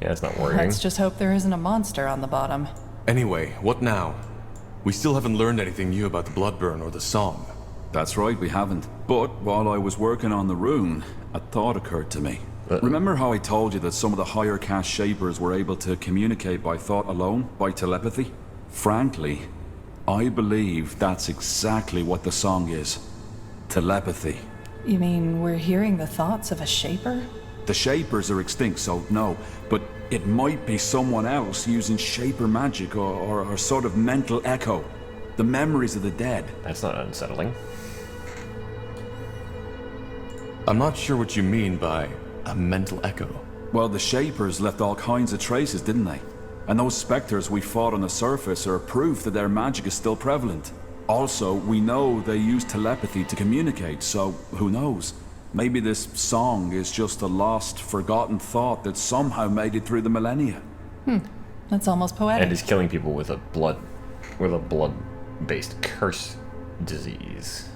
Yeah, it's not worrying. Let's just hope there isn't a monster on the bottom. Anyway, what now? We still haven't learned anything new about the Bloodburn or the song. That's right, we haven't. But while I was working on the rune, a thought occurred to me. Remember how I told you that some of the higher caste shapers were able to communicate by thought alone, by telepathy? Frankly, I believe that's exactly what the song is. Telepathy. You mean we're hearing the thoughts of a shaper? The shapers are extinct, so no. But it might be someone else using shaper magic or sort of mental echo. The memories of the dead. That's not unsettling. I'm not sure what you mean by a mental echo. Well, the shapers left all kinds of traces, didn't they? And those specters we fought on the surface are proof that their magic is still prevalent. Also, we know they use telepathy to communicate, so who knows? Maybe this song is just a lost, forgotten thought that somehow made it through the millennia. That's almost poetic. And is killing people with a blood-based curse disease.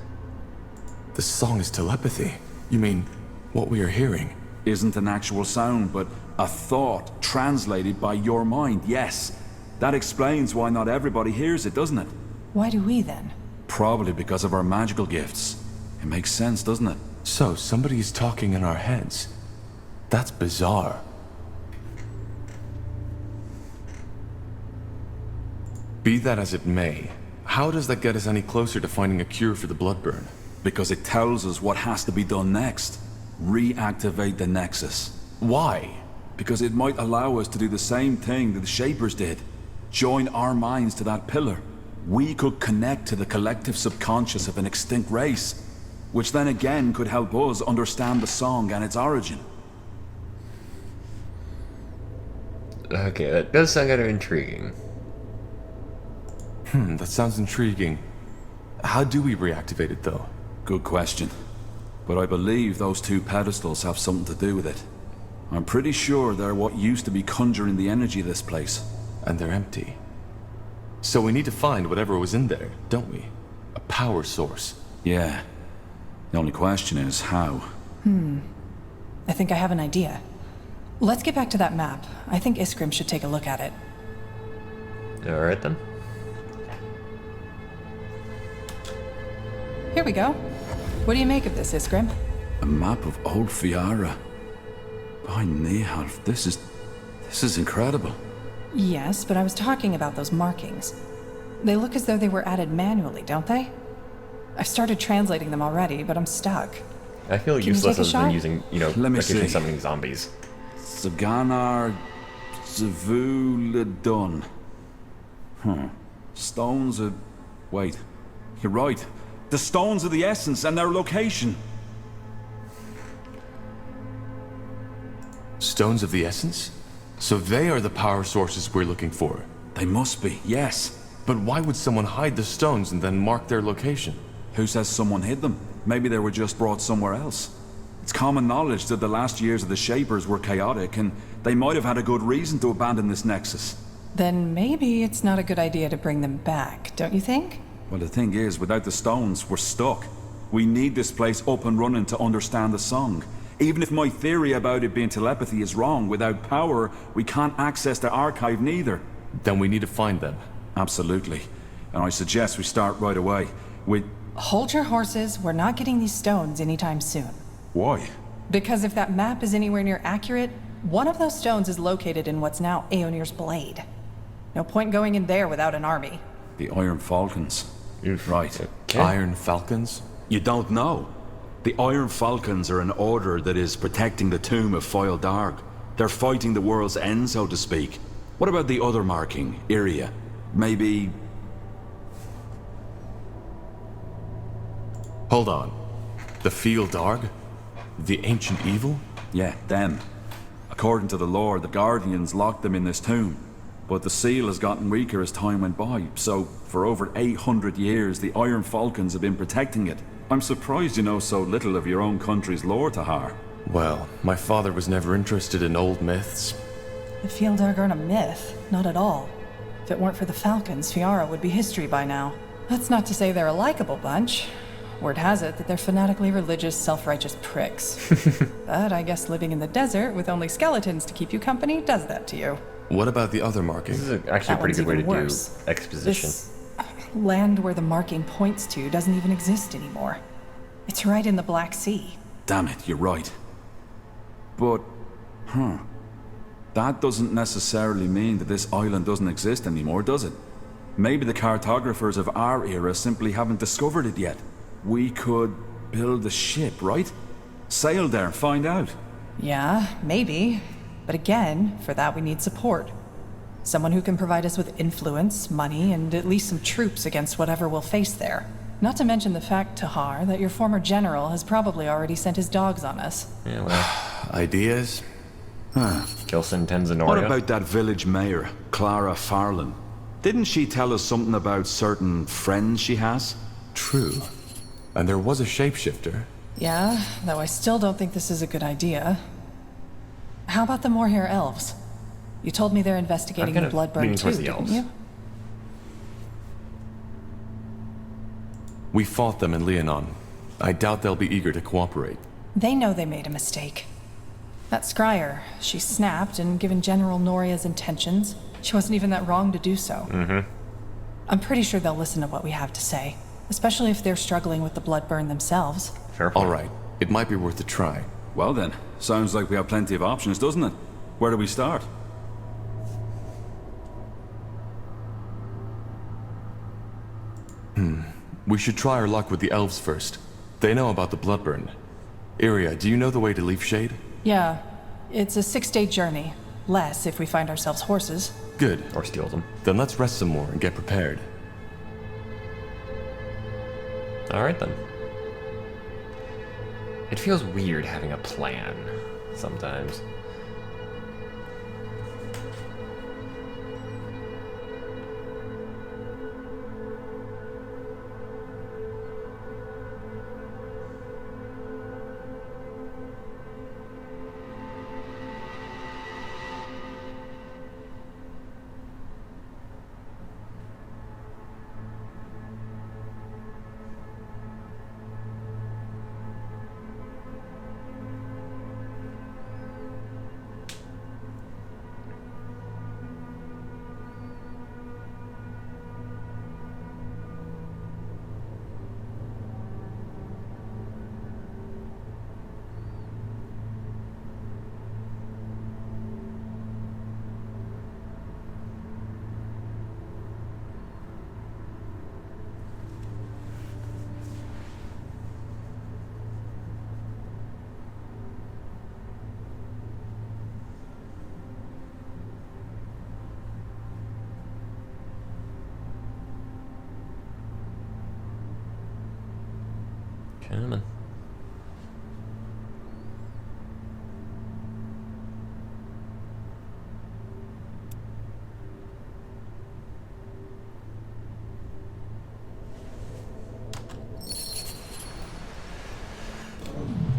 The song is telepathy. You mean what we are hearing? Isn't an actual sound, but a thought translated by your mind, yes. That explains why not everybody hears it, doesn't it? Why do we then? Probably because of our magical gifts. It makes sense, doesn't it? So, somebody is talking in our heads. That's bizarre. Be that as it may, how does that get us any closer to finding a cure for the Bloodburn? Because it tells us what has to be done next. Reactivate the Nexus. Why? Because it might allow us to do the same thing that the Shapers did. Join our minds to that pillar. We could connect to the collective subconscious of an extinct race, which then again could help us understand the song and its origin. Okay, that does sound kind of intriguing. That sounds intriguing. How do we reactivate it, though? Good question. But I believe those two pedestals have something to do with it. I'm pretty sure they're what used to be conjuring the energy of this place. And they're empty. So we need to find whatever was in there, don't we? A power source. Yeah. The only question is how. I think I have an idea. Let's get back to that map. I think Iskrim should take a look at it. Alright then. Here we go. What do you make of this, Iskrim? A map of Old Fiara. By Nehalf, this is incredible. Yes, but I was talking about those markings. They look as though they were added manually, don't they? I've started translating them already, but I'm stuck. I feel Can you useless take a other than shot? using, Let me occasionally see. summoning zombies. Saganar Zavuladun. Stones of... Wait. You're right. The stones of the essence and their location. Stones of the Essence? So they are the power sources we're looking for. They must be, yes. But why would someone hide the stones and then mark their location? Who says someone hid them? Maybe they were just brought somewhere else. It's common knowledge that the last years of the Shapers were chaotic, and they might have had a good reason to abandon this nexus. Then maybe it's not a good idea to bring them back, don't you think? Well, the thing is, without the stones, we're stuck. We need this place up and running to understand the song. Even if my theory about it being telepathy is wrong, without power, we can't access the archive neither. Then we need to find them. Absolutely. And I suggest we start right away. With... Hold your horses. We're not getting these stones anytime soon. Why? Because if that map is anywhere near accurate, one of those stones is located in what's now Aeonir's Blade. No point going in there without an army. The Iron Falcons. Right. Okay. Iron Falcons? You don't know. The Iron Falcons are an order that is protecting the tomb of Foil Darg. They're fighting the world's end, so to speak. What about the other marking, Iria? Maybe... Hold on. The Field Darg? The Ancient Evil? Yeah, them. According to the lore, the Guardians locked them in this tomb. But the seal has gotten weaker as time went by, so for over 800 years the Iron Falcons have been protecting it. I'm surprised you know so little of your own country's lore, Tahar. Well, my father was never interested in old myths. The Fieldar aren't a myth. Not at all. If it weren't for the Falcons, Fiara would be history by now. That's not to say they're a likable bunch. Word has it that they're fanatically religious, self-righteous pricks. But I guess living in the desert with only skeletons to keep you company does that to you. What about the other marking? This is actually a That pretty one's good way to even worse. do exposition. This land where the marking points to doesn't even exist anymore. It's right in the Black Sea. Damn it, you're right. But, that doesn't necessarily mean that this island doesn't exist anymore, does it? Maybe the cartographers of our era simply haven't discovered it yet. We could build a ship, right? Sail there and find out. Yeah, maybe. But again, for that we need support. Someone who can provide us with influence, money, and at least some troops against whatever we'll face there. Not to mention the fact, Tahar, that your former general has probably already sent his dogs on us. Yeah, well, Ideas? Gilson Tenzanoria. What about that village mayor, Clara Farland? Didn't she tell us something about certain friends she has? True. And there was a shapeshifter. Yeah, though I still don't think this is a good idea. How about the Moorhair elves? You told me they're investigating the I'm kind of Bloodburn leaning too, towards the didn't elves. you? We fought them in Leonon. I doubt they'll be eager to cooperate. They know they made a mistake. That scryer, she snapped, and given General Noria's intentions, she wasn't even that wrong to do so. I'm pretty sure they'll listen to what we have to say, especially if they're struggling with the Bloodburn themselves. Fair point. All right. It might be worth a try. Well then, sounds like we have plenty of options, doesn't it? Where do we start? We should try our luck with the elves first. They know about the Bloodburn. Iria, do you know the way to Leaf Shade? Yeah, it's a 6-day journey. Less if we find ourselves horses. Good. Or steal them. Then let's rest some more and get prepared. Alright then. It feels weird having a plan sometimes. Coming.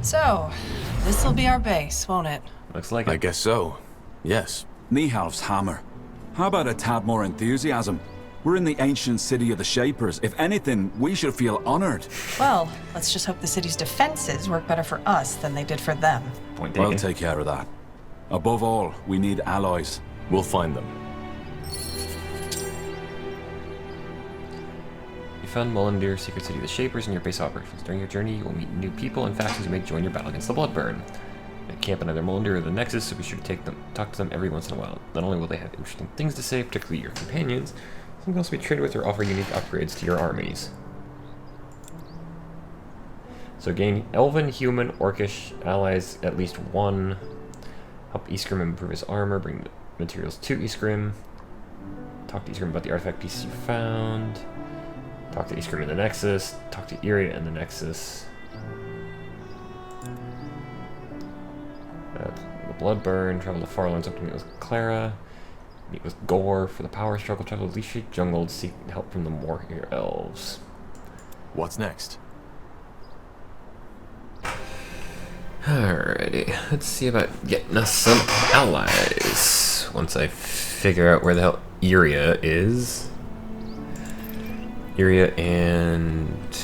So, this'll be our base, won't it? Looks like I it. guess so. Yes. Nihalf's hammer. How about a tad more enthusiasm? We're in the ancient city of the Shapers. If anything, we should feel honored. Well, let's just hope the city's defenses work better for us than they did for them. Point taken. We'll take care of that. Above all, we need allies. We'll find them. You found Mulandir, secret city of the Shapers, in your base operations. During your journey, you will meet new people and factions who may join your battle against the Bloodburn. They camp in either Mulandir or the Nexus, so be sure to talk to them every once in a while. Not only will they have interesting things to say, particularly your companions, some can also be traded with or offer unique upgrades to your armies. So gain Elven, Human, Orcish allies at least one. Help Iskrim improve his armor, bring materials to Iskrim. Talk to Iskrim about the artifact pieces you found. Talk to Iskrim in the Nexus. Talk to Iria in the Nexus. The Bloodburn. Travel to Farlands up to meet with Clara. Meet with Gore for the power struggle. Travel to Leaf Jungle to seek help from the Moorhair elves. What's next? Alrighty, let's see about getting us some allies. Once I figure out where the hell Iria is. Iria and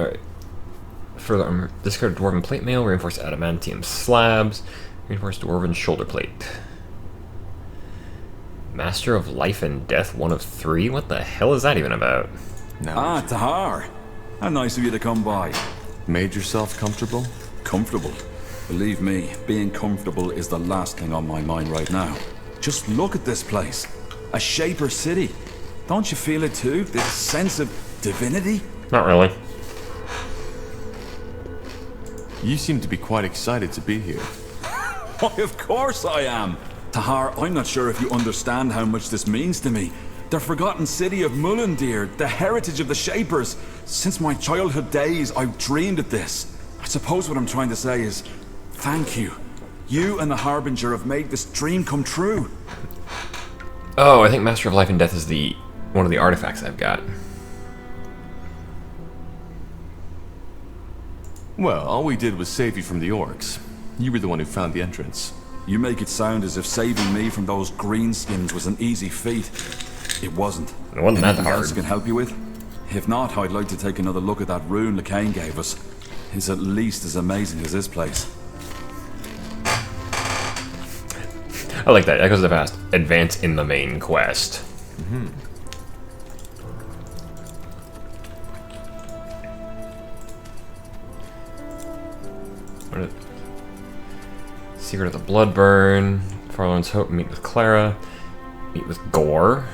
Alright. Further armor. Discard dwarven plate mail, reinforced adamantium slabs, reinforced dwarven shoulder plate. Master of Life and Death, 1 of 3? What the hell is that even about? Now, Tahar. How nice of you to come by. made yourself comfortable? Comfortable? Believe me, being comfortable is the last thing on my mind right now. Just look at this place. A Shaper city. Don't you feel it too? This sense of divinity? Not really. You seem to be quite excited to be here. Why, of course I am. Tahar, I'm not sure if you understand how much this means to me. The forgotten city of Mulandir, the heritage of the Shapers. Since my childhood days, I've dreamed of this. I suppose what I'm trying to say is, thank you. You and the Harbinger have made this dream come true. Oh, I think Master of Life and Death is one of the artifacts I've got. Well, all we did was save you from the orcs. You were the one who found the entrance. You make it sound as if saving me from those greenskins was an easy feat. It wasn't. It wasn't that Anything hard. else I can help you with? If not, I'd like to take another look at that rune LeCain gave us. It's at least as amazing as this place. I like that. Echoes of the Past. Advance in the main quest. What is it? Secret of the Bloodburn. Farlorn's Hope. Meet with Clara. Meet with Gore.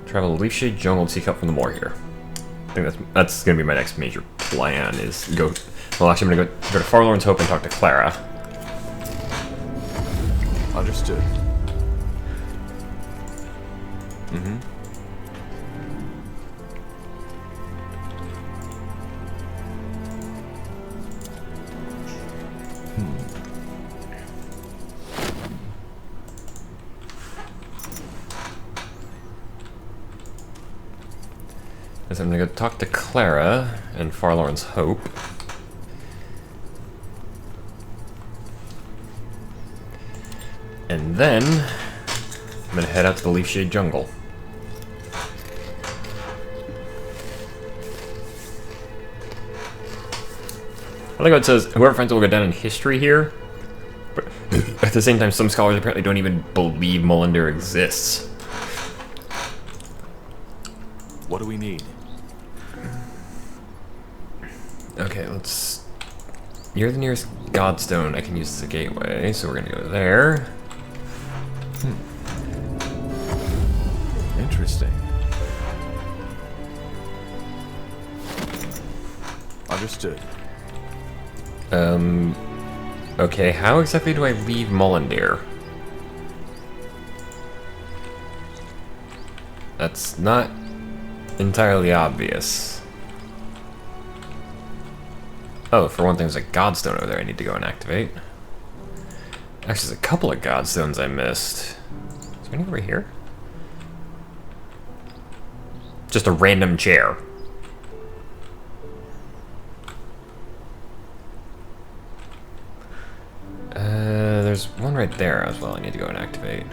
Travel to Leafshade Jungle to seek help from the moor here. I think that's gonna be my next major plan. Is go. Well, actually, I'm gonna go to Farlorn's Hope and talk to Clara. Understood. So I'm gonna go talk to Clara and Farlorn's Hope. And then I'm gonna head out to the Leafshade Jungle. I like how it says whoever finds it will go down in history here. But at the same time, some scholars apparently don't even believe Mulandir exists. What do we need? Okay, you're the nearest Godstone I can use as a gateway, so we're gonna go there. Interesting. Understood. Okay, how exactly do I leave Mulandir? That's not entirely obvious. Oh, for one thing, there's a Godstone over there I need to go and activate. Actually, there's a couple of Godstones I missed. Is there any over here? Just a random chair. There's one right there as well I need to go and activate.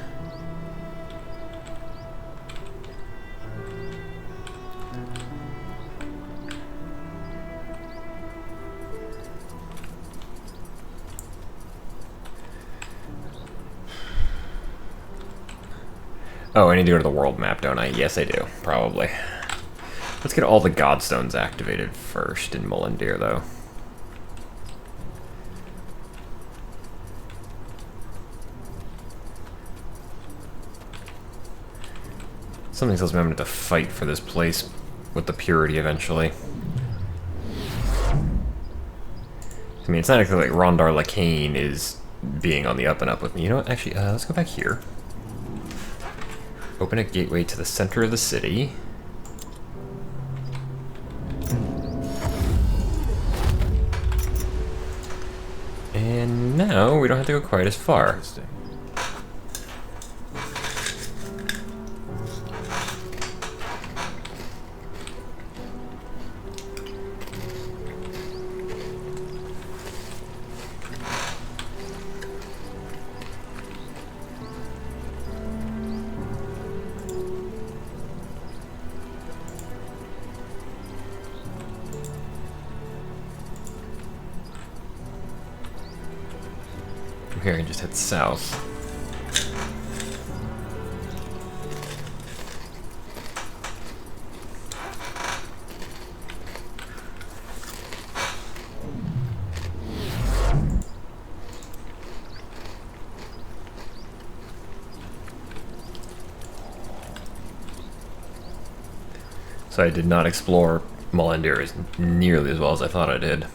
Oh, I need to go to the world map, don't I? Yes, I do. Probably. Let's get all the Godstones activated first in Mulandir, though. Something tells me I'm going to have to fight for this place with the purity eventually. I mean, it's not exactly like Rondar LeCain is being on the up and up with me. You know what? Actually, let's go back here. Open a gateway to the center of the city. And now we don't have to go quite as far. Interesting. From here, I can just head south. So I did not explore Mulandir as nearly as well as I thought I did.